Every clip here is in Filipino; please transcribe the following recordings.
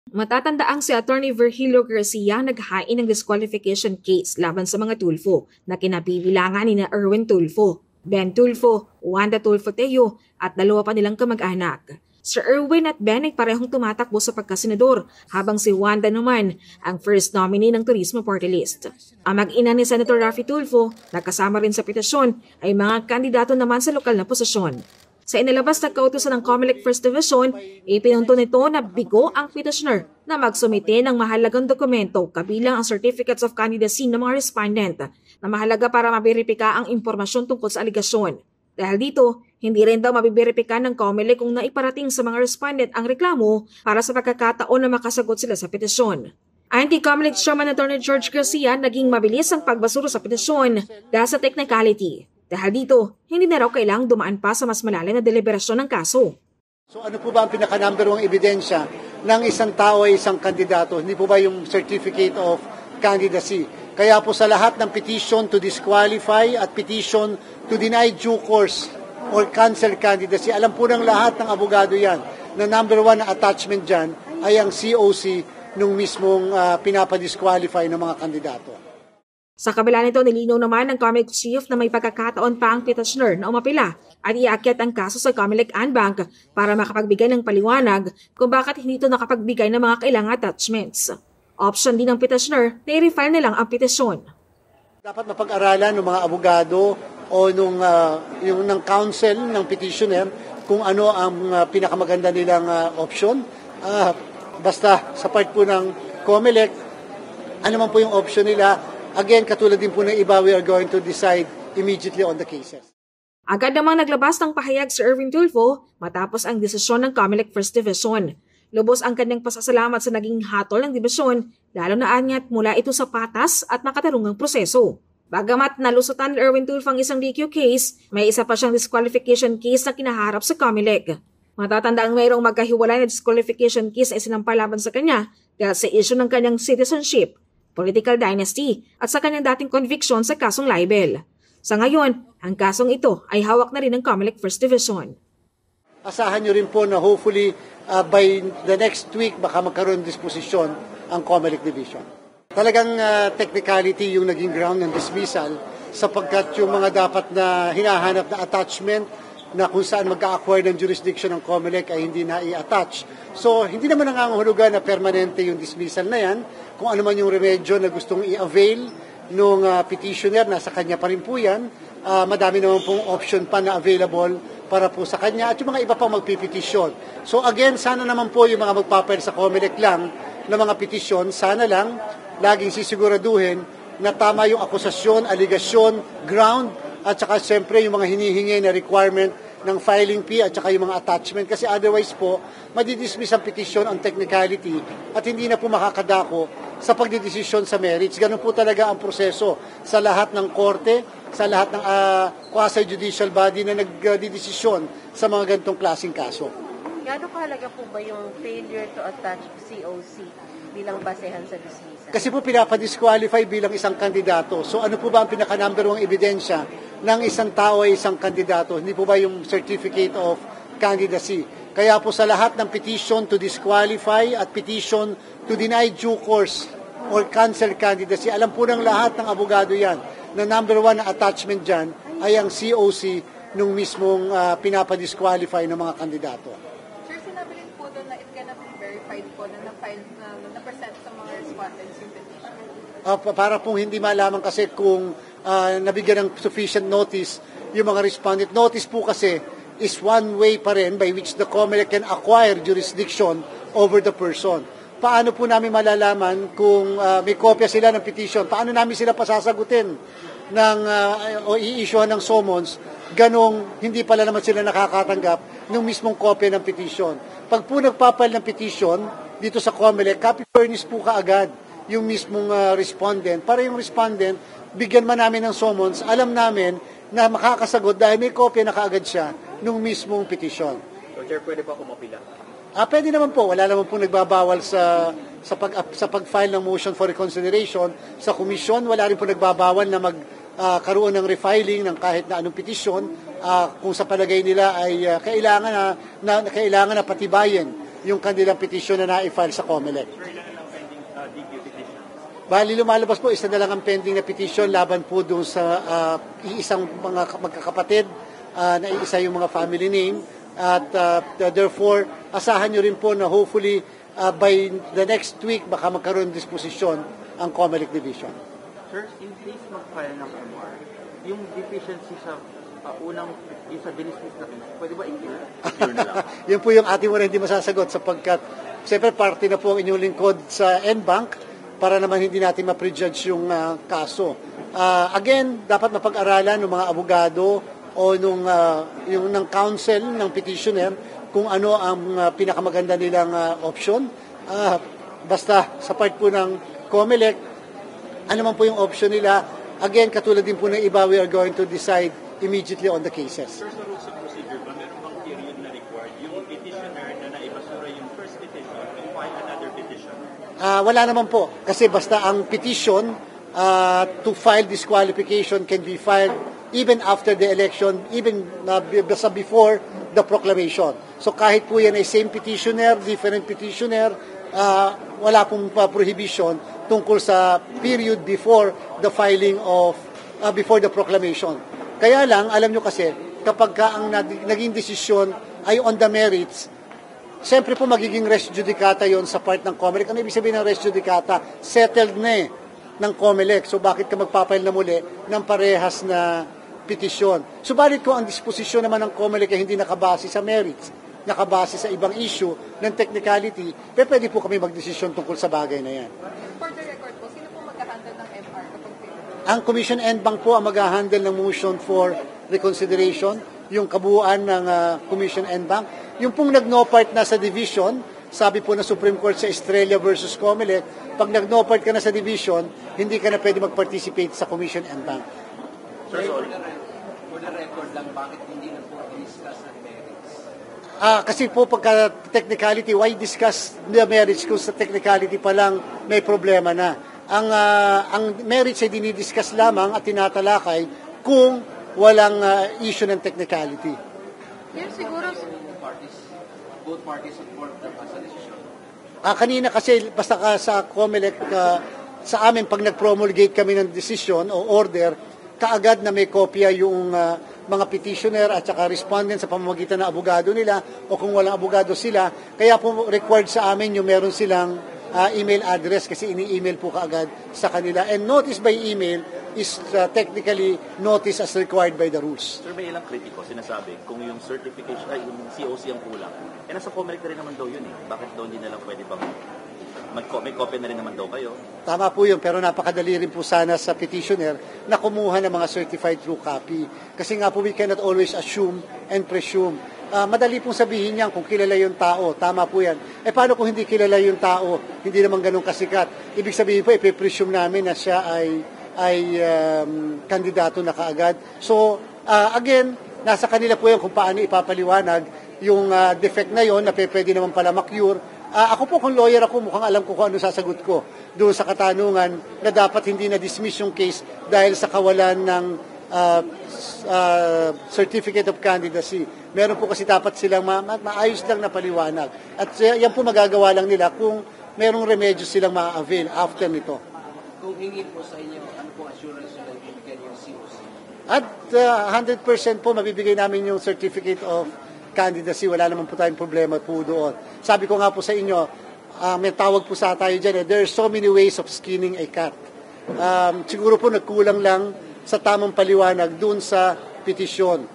Matatandaang si Atty. Virgilio Garcia naghain ng disqualification case laban sa mga Tulfo na kinabibilangan ni Erwin Tulfo, Ben Tulfo, Wanda Tulfo Teo at dalawa pa nilang kamag-anak. Sir Erwin at Ben ay parehong tumatakbo sa pagkasenador habang si Wanda naman ang first nominee ng Turismo Party List. Ang mag-ina ni Senator Raffy Tulfo na kasama rin sa petisyon ay mga kandidato naman sa lokal na posisyon. Sa inilabas na kautusan ng COMELEC First Division, ipinunto nito na bigo ang petitioner na magsumite ng mahalagang dokumento kabilang ang certificates of candidacy ng mga respondent na mahalaga para maberipika ang impormasyon tungkol sa aligasyon. Dahil dito, hindi rin daw mabiberipika ng COMELEC kung naiparating sa mga respondent ang reklamo para sa pagkakataon na makasagot sila sa petisyon. Ayon kay COMELEC Chairman Atty. George Garcia, naging mabilis ang pagbasura sa petisyon dahil sa technicality. Dahil dito, hindi na raw kailangang dumaan pa sa mas malalim na deliberasyon ng kaso. So ano po ba ang pinaka-number 1 ebidensya ng isang tao ay isang kandidato? Hindi po ba yung certificate of candidacy? Kaya po sa lahat ng petition to disqualify at petition to deny due course or cancel candidacy, alam po ng lahat ng abogado yan na number 1 na attachment dyan ay ang COC nung mismong pinapadisqualify ng mga kandidato. Sa kabila nito, nilinaw naman ng COMELEC chief na may pagkakataon pa ang petitioner na umapila at iakyat ang kaso sa COMELEC Anbank para makapagbigay ng paliwanag kung bakit hindi ito nakapagbigay ng mga kailangang attachments. Option din ng petitioner na i-refile nilang ang petisyon. Dapat mapag-aralan ng mga abogado o yung ng counsel ng petitioner kung ano ang pinakamaganda nilang option. Basta sa part po ng COMELEC, ano man po yung option nila. Again, katulad din po ng iba, we are going to decide immediately on the cases. Agad namang naglabas ng pahayag si Erwin Tulfo matapos ang desisyon ng COMELEC First Division. Lubos ang kanyang pasasalamat sa naging hatol ng dibisyon, lalo na anyat mula ito sa patas at makatarungang proseso. Bagamat nalusutan ni Erwin Tulfo ang isang DQ case, may isa pa siyang disqualification case na kinaharap sa COMELEC. Matatanda ang mayroong magkahiwalay na disqualification case na isinampal laban sa kanya dahil sa issue ng kanyang citizenship, political dynasty at sa kanyang dating conviction sa kasong libel. Sa ngayon, ang kasong ito ay hawak na rin ng COMELEC First Division. Asahan nyo rin po na hopefully by the next week baka magkaroon disposisyon ang COMELEC Division. Talagang technicality yung naging ground ng dismissal sapagkat yung mga dapat na hinahanap na attachment na kung saan mag-a-acquire ng jurisdiction ng COMELEC ay hindi na i-attach. So, hindi naman nangangahulugan na permanente yung dismissal na yan. Kung ano man yung remedyo na gustong i-avail nung petitioner, nasa kanya pa rin po yan. Madami naman pong option pa na available para po sa kanya at yung mga iba pang magpipetisyon. So again, sana naman po yung mga magpapile sa COMELEC lang na mga petisyon, sana lang laging sisiguraduhin na tama yung akusasyon, aligasyon, ground, at saka siyempre yung mga hinihingi na requirement ng filing fee at saka yung mga attachment. Kasi otherwise po, madidismiss ang petition on technicality at hindi na po makakadako sa pagdidesisyon sa merits. Ganun po talaga ang proseso sa lahat ng korte, sa lahat ng quasi-judicial body na nagdidesisyon sa mga ganitong klaseng kaso. Gaano kahalaga po ba yung failure to attach COC bilang basehan sa dismissal? Kasi po pinapadisqualify bilang isang kandidato. So ano po ba ang pinaka-number 1 ebidensya ng isang tao ay isang kandidato? Hindi po ba yung certificate of candidacy? Kaya po sa lahat ng petition to disqualify at petition to deny due course or cancel candidacy, alam po ng lahat ng abogado yan na number 1 na attachment dyan ay ang COC nung mismong pinapadisqualify ng mga kandidato. Sir, sinabi rin po doon na it cannot be verified po na na-present sa mga respondents yung petition. Para pong hindi malaman kasi kung nabigyan ng sufficient notice yung mga respondent. Notice po kasi is one way pa rin by which the COMELEC can acquire jurisdiction over the person. Paano po namin malalaman kung may kopya sila ng petition? Paano namin sila pasasagutin o i-issuehan ng summons? Ganong hindi pala naman sila nakakatanggap ng mismong kopya ng petition. Pag po nagpapile ng petition dito sa COMELEC, copy furnish po kaagad yung mismong respondent. Para yung respondent, bigyan man namin ng summons, alam namin na makakasagot dahil may kopya na kaagad siya nung mismong petition. So, Chair, pwede pa kumapila? Pwede naman po. Wala naman po nagbabawal sa pag-file ng motion for reconsideration. Sa komisyon, wala rin po nagbabawal na magkaroon ng refiling ng kahit na anong petisyon kung sa palagay nila ay kailangan na patibayin yung kanilang petition na na-file sa COMELEC. Bali lumalabas po, isa na lang ang pending na petition laban po doon sa iisang mga magkakapatid na iisa yung mga family name. At therefore, asahan nyo rin po na hopefully by the next week baka magkaroon ng disposisyon ang COMELEC Division. Sir, in case mag-file ng MR, yung deficiency sa unang, yung sa dinismiss na case, pwede ba i-clear? I-clear na lang. Yan po yung ating wala hindi masasagot sapagkat siyempre parte na po ang inyong lingkod sa NBank para naman hindi natin ma-prejudge yung kaso. Again, dapat mapag-aralan ng mga abogado o yung ng counsel ng petitioner kung ano ang pinakamaganda nilang option. Basta sa part po ng COMELEC, ano man po yung option nila. Again, katulad din po ng iba, we are going to decide immediately on the cases. Sir, sa rules of procedure ba, meron bang period na required yung petitioner na naibasura yung first petition to file another petition? Wala naman po. Kasi basta ang petition to file disqualification can be filed even after the election, even basta before the proclamation. So kahit po yan ay same petitioner, different petitioner, wala pong prohibition tungkol sa period before the filing of, before the proclamation. Kaya lang, alam nyo kasi, kapag ang naging desisyon ay on the merits, siyempre po magiging res judicata yon sa part ng COMELEC. Ano ibig sabihin ng res judicata? Settled na ng COMELEC. So bakit ka magpapail na muli ng parehas na petisyon? Subalit ko ang disposisyon naman ng COMELEC ay hindi nakabase sa merits, nakabase sa ibang issue ng technicality, pero pwede po kami magdesisyon tungkol sa bagay na yan. For the record po, sino po mag-handle ng MR kapag favorable? Ang Commission NBank po ang mag-handle ng motion for reconsideration, yung kabuuan ng Commission NBank. Yung pong nag-no part na sa division, sabi po ng Supreme Court sa Estrella versus COMELEC, pag nag-no part ka na sa division, hindi ka na pwede mag-participate sa Commission NBank. Sir, sorry. For the record lang, bakit hindi na po discuss ang merits? Kasi po pagka technicality, why discuss the merits kung sa technicality pa lang may problema na? Ang merits ay dinidiscuss lamang at tinatalakay kung walang issue ng technicality. Pero siguro, Both parties support the decision. Kanina kasi basta sa COMELEC, sa amin pag nag-promulgate kami ng decision o order, kaagad na may kopya yung mga petitioner at saka respondent sa pamamagitan ng abogado nila o kung walang abogado sila. Kaya po required sa amin yung meron silang email address kasi ini-email po kaagad sa kanila. And notice by email is technically notice as required by the rules. Sir, may ilang kritiko sinasabi kung yung certification, ay yung COC ang kulang. Eh, nasa COMELEC na rin naman daw yun eh. Bakit daw hindi na lang pwede bang may copy na rin naman daw kayo? Tama po yun, pero napakadali rin po sana sa petitioner na kumuha ng mga certified true copy. Kasi nga po we cannot always assume and presume. Madali pong sabihin niyan kung kilala yung tao. Tama po yan. Eh paano kung hindi kilala yung tao? Hindi naman ganun kasikat. Ibig sabihin po, ipipresume namin na siya ay kandidato na kaagad. So, again, nasa kanila po yun kung paano ipapaliwanag yung defect na yon na pwede naman pala ma-cure. Ako po kung lawyer ako, mukhang alam ko kung ano sasagot ko doon sa katanungan na dapat hindi na-dismiss yung case dahil sa kawalan ng certificate of candidacy. Meron po kasi dapat silang maayos lang na paliwanag. At yan po magagawa lang nila kung merong remedyo silang ma-avail after nito. Kung hingi po sa inyo, ano po assurance na ibibigyan yung COC? At 100% po mabibigay namin yung certificate of candidacy. Wala naman po tayong problema po doon. Sabi ko nga po sa inyo, may tawag po sa tayo dyan, there are so many ways of skinning a cat. Siguro po nagkulang lang sa tamang paliwanag doon sa petisyon.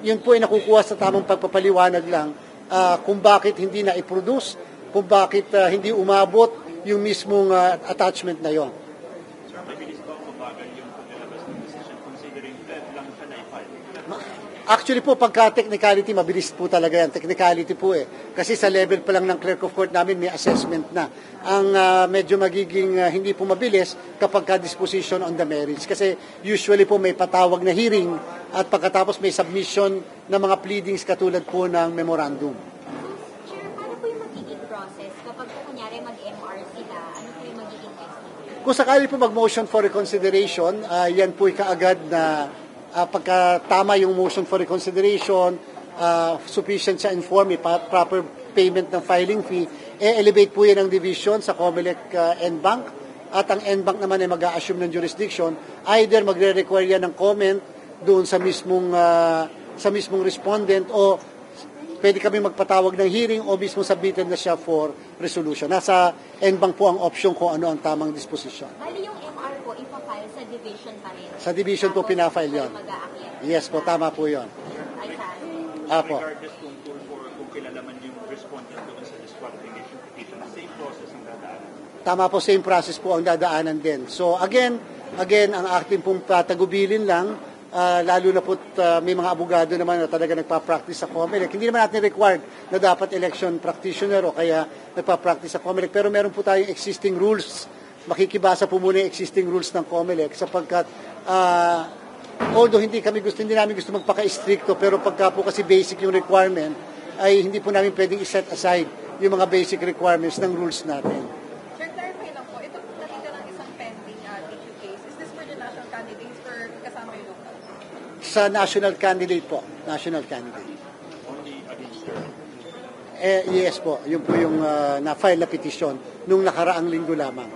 Yun po ay nakukuha sa tamang pagpapaliwanag lang kung bakit hindi na i-produce, kung bakit hindi umabot yung mismong attachment na yon. Sir, mabilis ba o mabagal yung paglalabas ng decision considering Fed lang siya na-file? Actually po, pagka technicality, mabilis po talaga yan. Technicality po eh. Kasi sa level pa lang ng clerk of court namin, may assessment na. Ang medyo magiging hindi po mabilis kapag ka-disposition on the merits. Kasi usually po may patawag na hearing at pagkatapos may submission ng mga pleadings katulad po ng memorandum. Sure, paano po yung magiging process kapag po kunyari mag-MR sila? Ano po yung magiging next? Kung sakali po mag-motion for reconsideration, yan po kaagad na pagka tama yung motion for reconsideration, sufficient siya inform, proper payment ng filing fee, elevate po yan ang division sa COMELEC NBank, at ang NBank naman ay mag-a-assume ng jurisdiction. Either magre-require yan ng comment doon sa mismong respondent, o pwede kami magpatawag ng hearing, o mismo submitted na siya for resolution. Nasa NBank po ang option kung ano ang tamang disposisyon. Bali yung MR po, ipafile sa division pa rin. Sa division po pinafile yon. Yes po, tama po yon. Ay, Apo. Regardless kung kilalaman yung respondent doon sa disqualification petition, same process ang dadaanan. Tama po, same process po ang dadaanan din. So again, ang ating pong patagubilin lang, lalo na po may mga abogado naman na talaga nagpa-practice sa COMELEC. Hindi naman natin required na dapat election practitioner o kaya nagpa-practice sa COMELEC, pero meron po tayong existing rules. Makikibasa po muna yung existing rules ng COMELEC sapagkat although hindi namin gusto magpaka-stricto, pero pagka po kasi basic yung requirement, ay hindi po namin pwedeng i-set aside yung mga basic requirements ng rules natin. Sir, clarify lang po, ito nakita ng isang pending issue case. Is this for the national candidates for kasama yung local? Sa national candidate po. National candidate. Only against her. Yes po. Yun po yung na-file na petition nung nakaraang linggo lamang.